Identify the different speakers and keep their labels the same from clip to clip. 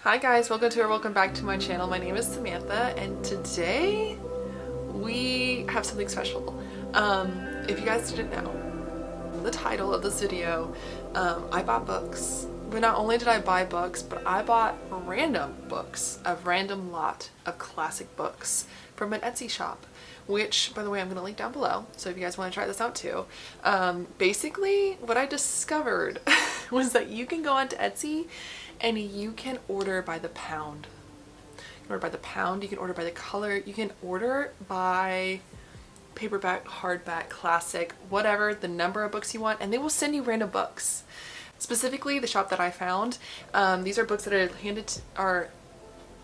Speaker 1: Hi guys, welcome back to my channel. My name is Samantha and today we have something special. If you guys didn't know, the title of this video, I bought books. But not only did I buy books, but I bought random books, a random lot of classic books from an Etsy shop, which, by the way, I'm going to link down below, so if you guys want to try this out too. Basically, what I discovered was that you can go onto Etsy and you can order by the pound. You can order by the pound, you can order by the color, you can order by paperback, hardback, classic, whatever, the number of books you want, and they will send you random books. Specifically, the shop that I found, these are books that are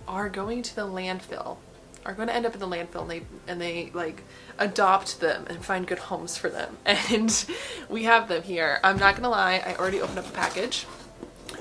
Speaker 1: are going to the landfill, are going to end up in the landfill, and they like adopt them and find good homes for them. And we have them here. I'm not gonna lie, I already opened up the package.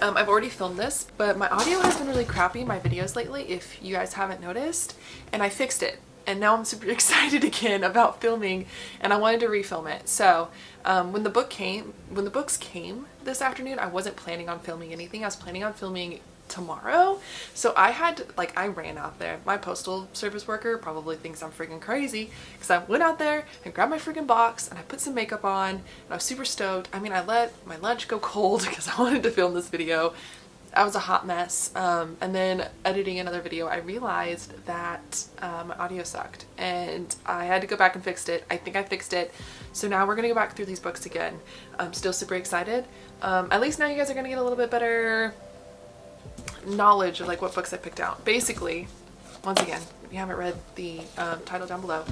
Speaker 1: I've already filmed this, but my audio has been really crappy in my videos lately, if you guys haven't noticed, and I fixed it. And now I'm super excited again about filming, and I wanted to refilm it. So when the books came this afternoon, I wasn't planning on filming anything. I was planning on filming tomorrow. So I ran out there. My postal service worker probably thinks I'm freaking crazy because I went out there and grabbed my freaking box and I put some makeup on and I was super stoked. I mean, I let my lunch go cold because I wanted to film this video. I was a hot mess. And then editing another video, I realized that my audio sucked and I had to go back and fix it. I think I fixed it. So now we're gonna go back through these books again. I'm still super excited. At least now you guys are gonna get a little bit better knowledge of like what books I picked out. Basically, once again, if you haven't read the title down below,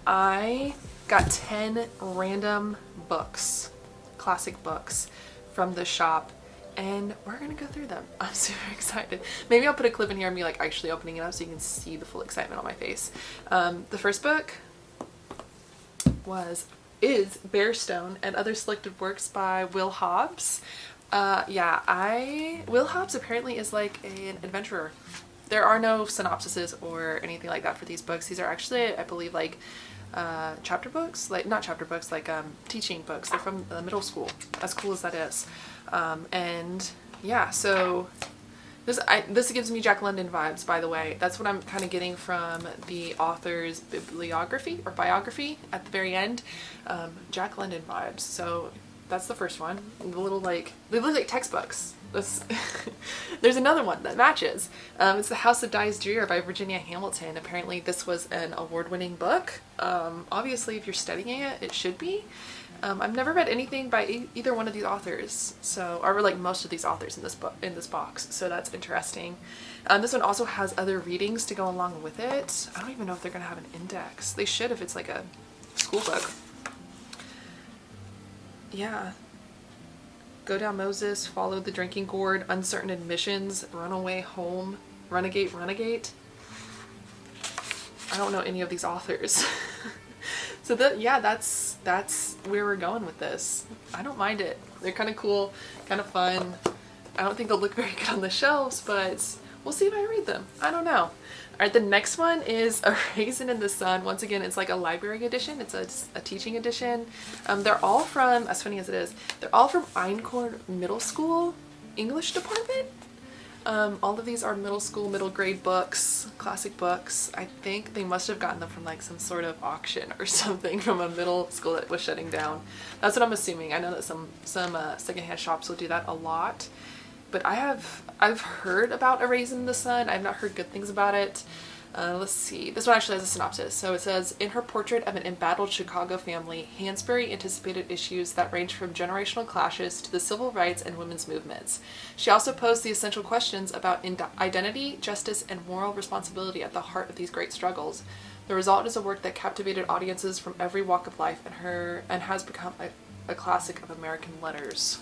Speaker 1: I got 10 random books, classic books from the shop, and we're gonna go through them. I'm super excited. Maybe I'll put a clip in here of me like actually opening it up so you can see the full excitement on my face. The first book is Bearstone and Other Selected Works by Will Hobbs. Will Hobbs apparently is like an adventurer. There are no synopsises or anything like that for these books. These are actually, I believe, like chapter books, like not chapter books, like teaching books. They're from the middle school, as cool as that is. And yeah, so this gives me Jack London vibes, by the way. That's what I'm kind of getting from the author's bibliography or biography at the very end. Jack London vibes. So that's the first one. The little they look like textbooks. There's another one that matches. It's The House of Dies Drear by Virginia Hamilton. Apparently this was an award-winning book. Obviously if you're studying it, it should be. I've never read anything by either one of these authors, or like most of these authors in this box, so that's interesting. This one also has other readings to go along with it. I don't even know if they're gonna have an index. They should if it's like a school book. Yeah. Go Down Moses, Follow the Drinking Gourd, Uncertain Admissions, Runaway Home, Renegade. I don't know any of these authors. So that's where we're going with this. I don't mind it. They're kind of cool, kind of fun. I don't think they'll look very good on the shelves, but we'll see if I read them. I don't know. Alright, the next one is A Raisin in the Sun. Once again, it's like a library edition. It's a teaching edition. They're all from, as funny as it is, they're all from Einkorn Middle School English department. All of these are middle grade books, classic books. I think they must have gotten them from like some sort of auction or something from a middle school that was shutting down. That's what I'm assuming. I know that some secondhand shops will do that a lot. But I've heard about A Raisin in the Sun. I've not heard good things about it. Let's see. This one actually has a synopsis. So it says, in her portrait of an embattled Chicago family, Hansberry anticipated issues that range from generational clashes to the civil rights and women's movements. She also posed the essential questions about identity, justice, and moral responsibility at the heart of these great struggles. The result is a work that captivated audiences from every walk of life and has become a classic of American letters.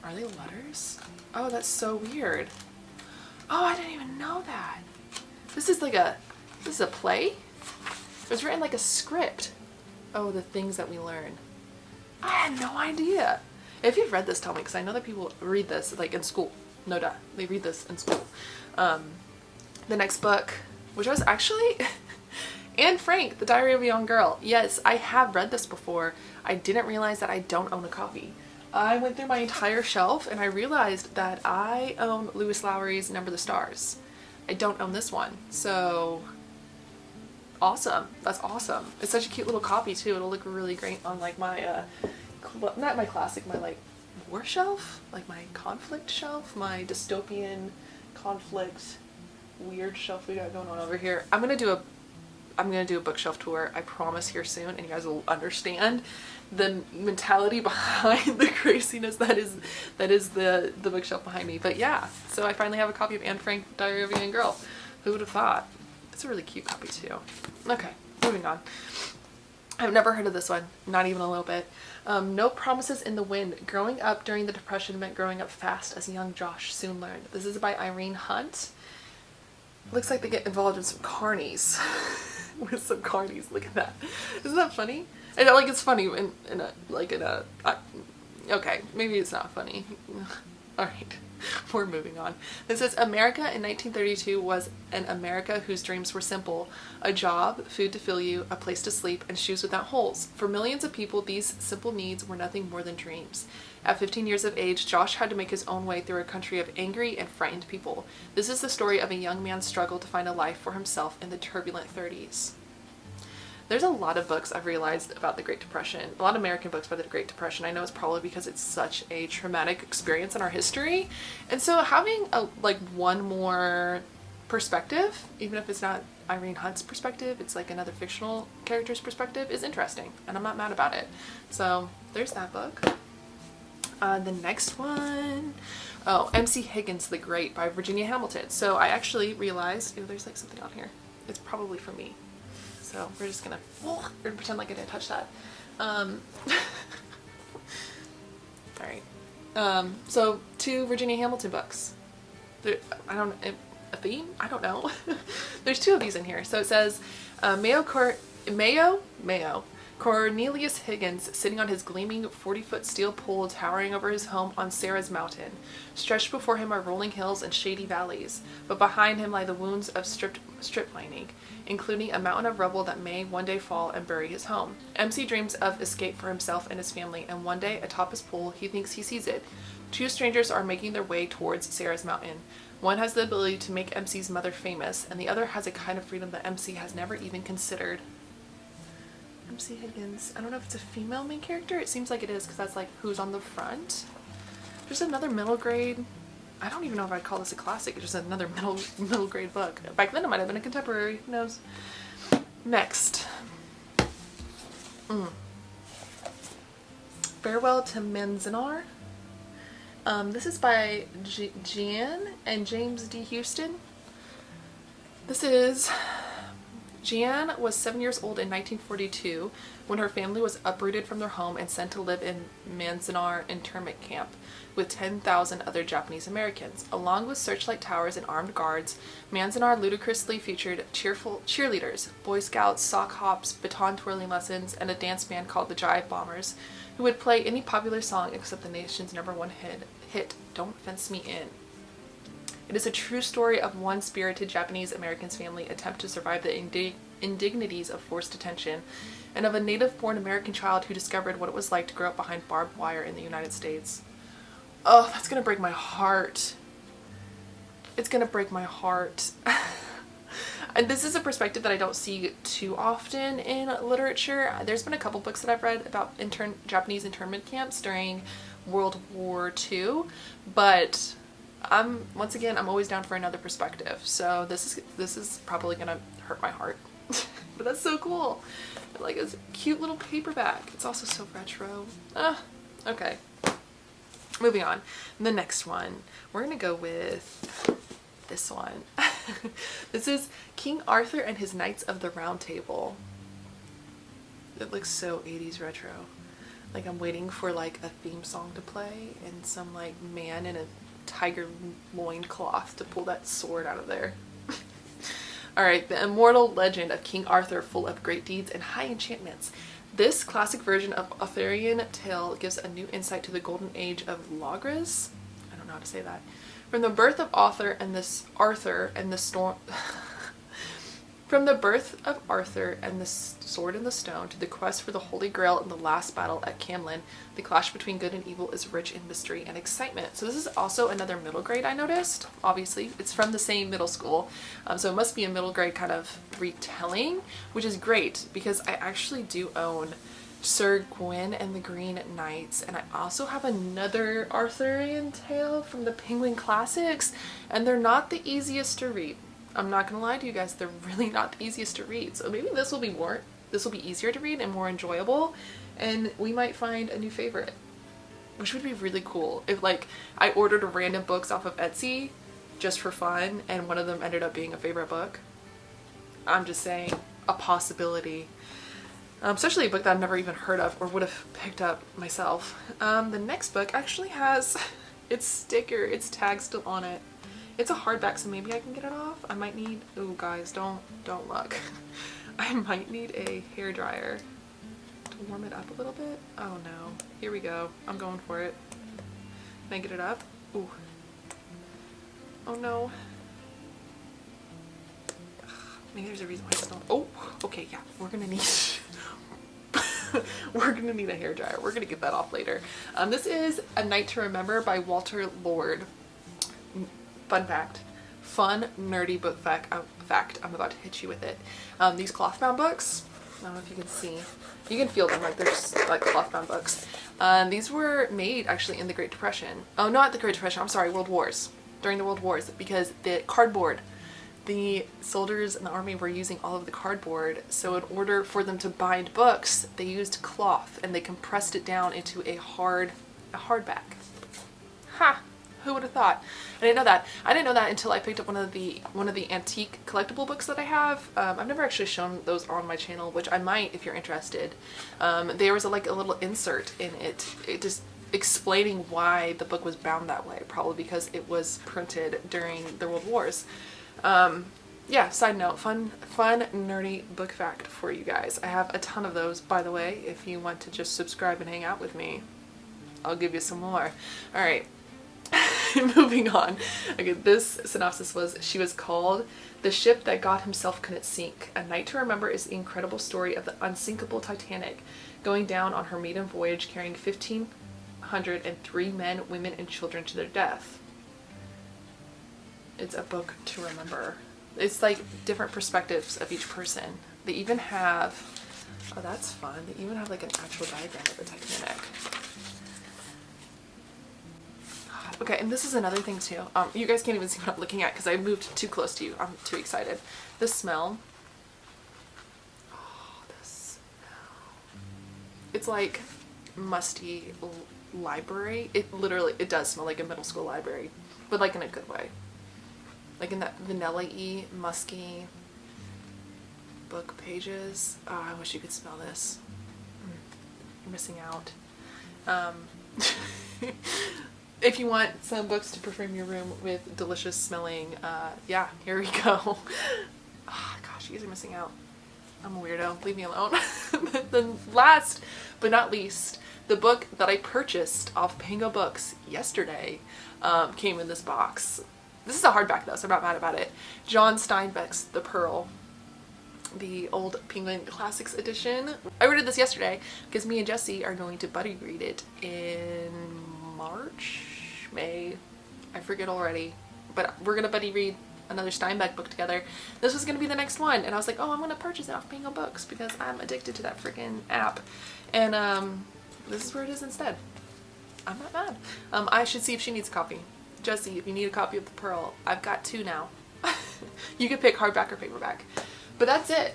Speaker 1: Are they letters? Oh, that's so weird. Oh, I didn't even know that. This is a play? It was written like a script. Oh, the things that we learn. I had no idea. If you've read this, tell me, because I know that people read this like in school. No doubt. They read this in school. The next book, which was actually Anne Frank, The Diary of a Young Girl. Yes, I have read this before. I didn't realize that I don't own a copy. I went through my entire shelf and I realized that I own Louis Lowry's Number the Stars. I don't own this one, so awesome. That's awesome. It's such a cute little copy too. It'll look really great on like my, not my classic, my like war shelf, like my conflict shelf, my dystopian conflict weird shelf we got going on over here. I'm gonna do a bookshelf tour, I promise, here soon, and you guys will understand the mentality behind the craziness that is the bookshelf behind me. But yeah, so I finally have a copy of Anne Frank, Diary of a Young Girl. Who would have thought? It's a really cute copy too. Okay, moving on. I've never heard of this one, not even a little bit. No Promises in the Wind. Growing up during the Depression meant growing up fast, as young Josh soon learned. This is by Irene Hunt. Looks like they get involved in some carnies. With some carnies, look at that. Isn't that funny? I know, like, it's funny okay, maybe it's not funny. Alright, we're moving on. This says, America in 1932 was an America whose dreams were simple. A job, food to fill you, a place to sleep, and shoes without holes. For millions of people, these simple needs were nothing more than dreams. At 15 years of age, Josh had to make his own way through a country of angry and frightened people. This is the story of a young man's struggle to find a life for himself in the turbulent 30s. There's a lot of books I've realized about the Great Depression, a lot of American books about the Great Depression. I know it's probably because it's such a traumatic experience in our history. And so having one more perspective, even if it's not Irene Hunt's perspective, it's like another fictional character's perspective, is interesting. And I'm not mad about it. So there's that book. The next one, MC Higgins the Great by Virginia Hamilton. So I actually realized, there's like something on here. It's probably for me. So we're just gonna pretend like I didn't touch that. Alright. So 2 Virginia Hamilton books. A theme? I don't know. There's 2 of these in here. So it says, Mayo. Cornelius Higgins, sitting on his gleaming 40-foot steel pole towering over his home on Sarah's Mountain. Stretched before him are rolling hills and shady valleys, but behind him lie the wounds of strip mining, including a mountain of rubble that may one day fall and bury his home. MC dreams of escape for himself and his family, and one day, atop his pole, he thinks he sees it. 2 strangers are making their way towards Sarah's Mountain. One has the ability to make MC's mother famous, and the other has a kind of freedom that MC has never even considered. MC Higgins. I don't know if it's a female main character. It seems like it is because that's like who's on the front. There's another middle grade. I don't even know if I'd call this a classic. It's just another middle grade book. Back then it might have been a contemporary. Who knows? Next. Farewell to Manzanar. This is by Jean and James D. Houston. This is... Jeanne was 7 years old in 1942 when her family was uprooted from their home and sent to live in Manzanar internment camp with 10,000 other Japanese Americans. Along with searchlight towers and armed guards, Manzanar ludicrously featured cheerful cheerleaders, Boy Scouts, sock hops, baton twirling lessons, and a dance band called the Jive Bombers, who would play any popular song except the nation's #1 hit, Don't Fence Me In. It is a true story of one spirited Japanese American's family attempt to survive the indignities of forced detention, and of a native-born American child who discovered what it was like to grow up behind barbed wire in the United States. Oh, that's gonna break my heart. It's gonna break my heart. And this is a perspective that I don't see too often in literature. There's been a couple books that I've read about Japanese internment camps during World War II, but once again, I'm always down for another perspective. So this is probably gonna hurt my heart. But that's so cool. Like, it's a cute little paperback. It's also so retro. Okay. Moving on. The next one. We're gonna go with this one. This is King Arthur and His Knights of the Round Table. It looks so 80s retro. Like, I'm waiting for like a theme song to play and some like man in a tiger loincloth to pull that sword out of there. Alright, the immortal legend of King Arthur, full of great deeds and high enchantments. This classic version of Arthurian tale gives a new insight to the golden age of Logres. I don't know how to say that. From the birth of Arthur and the storm From the birth of Arthur and the Sword in the Stone to the quest for the Holy Grail and the last battle at Camlin, the clash between good and evil is rich in mystery and excitement. So this is also another middle grade I noticed. Obviously, it's from the same middle school, so it must be a middle grade kind of retelling, which is great because I actually do own Sir Gwyn and the Green Knights, and I also have another Arthurian tale from the Penguin Classics, and they're not the easiest to read. I'm not gonna lie to you guys, they're really not the easiest to read. So maybe this will be easier to read and more enjoyable, and we might find a new favorite, which would be really cool if like I ordered random books off of Etsy just for fun and one of them ended up being a favorite book. I'm just saying, a possibility. Especially a book that I've never even heard of or would have picked up myself. The next book actually has its sticker, its tag still on it. It's a hardback, so maybe I can get it off. I might need, oh guys, don't look. I might need a hairdryer to warm it up a little bit. Oh no, here we go. I'm going for it. Can I get it up? Ooh. Oh no. Maybe there's a reason why it's not. Oh, okay, yeah, we're gonna need we're gonna need a hairdryer. We're gonna get that off later. This is A Night to Remember by Walter Lord. Fun fact. Fun, nerdy book fact. I'm about to hit you with it. These cloth bound books, I don't know if you can see. You can feel them, like they're just like cloth bound books. These were made actually in the Great Depression. Oh, not the Great Depression, I'm sorry, World Wars. During the World Wars, because the cardboard, the soldiers in the army were using all of the cardboard, so in order for them to bind books, they used cloth and they compressed it down into a hardback. Ha! Who would have thought? I didn't know that. I didn't know that until I picked up one of the antique collectible books that I have. I've never actually shown those on my channel, which I might if you're interested. There was like a little insert in it, just explaining why the book was bound that way, probably because it was printed during the World Wars. Yeah, side note, fun nerdy book fact for you guys. I have a ton of those, by the way. If you want to just subscribe and hang out with me, I'll give you some more. All right. Moving on. Okay, this synopsis was, she was called The Ship That God Himself Couldn't Sink. A Night to Remember is the incredible story of the unsinkable Titanic going down on her maiden voyage carrying 1,503 men, women, and children to their death. It's a book to remember. It's like different perspectives of each person. They even have, oh that's fun, they even have like an actual diagram of the Titanic. Okay, and this is another thing too. You guys can't even see what I'm looking at because I moved too close to you. I'm too excited. The smell. Oh, the smell. It's like musty library. It does smell like a middle school library, but like in a good way. Like in that vanilla-y, musky book pages. Oh, I wish you could smell this. You're missing out. If you want some books to perfume your room with delicious smelling, yeah, here we go. Oh, gosh, you guys are missing out. I'm a weirdo. Leave me alone. Then last but not least, the book that I purchased off Pango Books yesterday came in this box. This is a hardback though, so I'm not mad about it. John Steinbeck's The Pearl, the old Penguin Classics edition. I ordered this yesterday because me and Jesse are going to buddy read it in March, May, I forget already, but we're gonna buddy read another Steinbeck book together. This was gonna be the next one, and I was like, oh, I'm gonna purchase it off Pango Books because I'm addicted to that freaking app, and this is where it is instead. I'm not mad. I should see if she needs a copy. Jesse, if you need a copy of The Pearl, I've got 2 now. You can pick hardback or paperback, but that's it.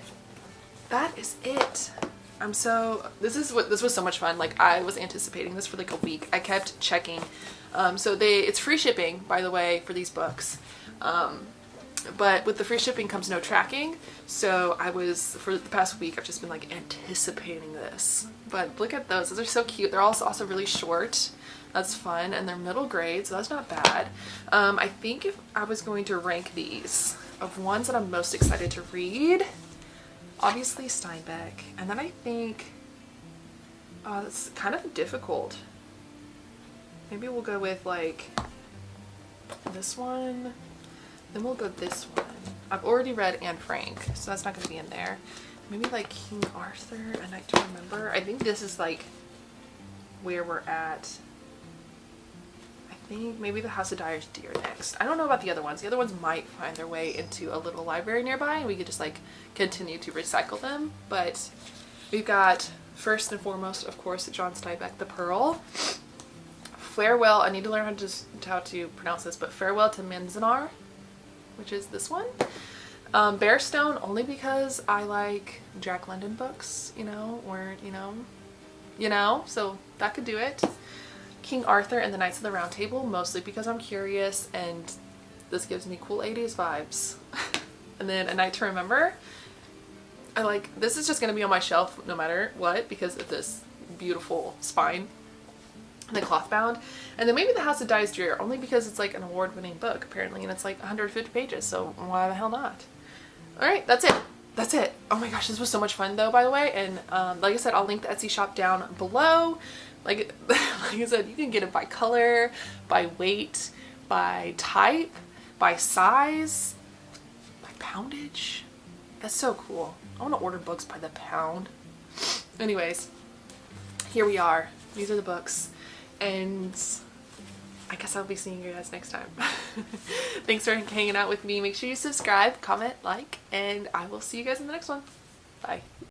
Speaker 1: That is it. This was so much fun. Like, I was anticipating this for like a week. I kept checking. It's free shipping, by the way, for these books. But with the free shipping comes no tracking. So for the past week, I've just been like anticipating this. But look at those. Those are so cute. They're also really short. That's fun. And they're middle grade, so that's not bad. I think if I was going to rank these of ones that I'm most excited to read, obviously Steinbeck, and then I think, oh, that's kind of difficult. Maybe we'll go with like this one. Then we'll go this one. I've already read Anne Frank, so that's not going to be in there. Maybe like King Arthur, A Night to Remember. I think this is like where we're at. I think maybe The House of Dyer's Deer next. I don't know about the other ones. The other ones might find their way into a little library nearby and we could just like continue to recycle them. But we've got first and foremost, of course, John Steinbeck, The Pearl. Farewell, I need to learn how to pronounce this, but Farewell to Manzanar, which is this one. Bearstone, only because I like Jack London books, you know, or, you know, so that could do it. King Arthur and the Knights of the Round Table, mostly because I'm curious and this gives me cool 80s vibes. And then A Night to Remember. This is just going to be on my shelf no matter what because of this beautiful spine and the cloth bound. And then maybe The House of Dyer's Deer, only because it's like an award-winning book apparently and it's like 150 pages, so why the hell not? Alright, that's it. That's it. Oh my gosh, this was so much fun though, by the way. And like I said, I'll link the Etsy shop down below. Like I said, you can get it by color, by weight, by type, by size, by poundage. That's so cool. I want to order books by the pound. Anyways, here we are. These are the books. And I guess I'll be seeing you guys next time. Thanks for hanging out with me. Make sure you subscribe, comment, like, and I will see you guys in the next one. Bye.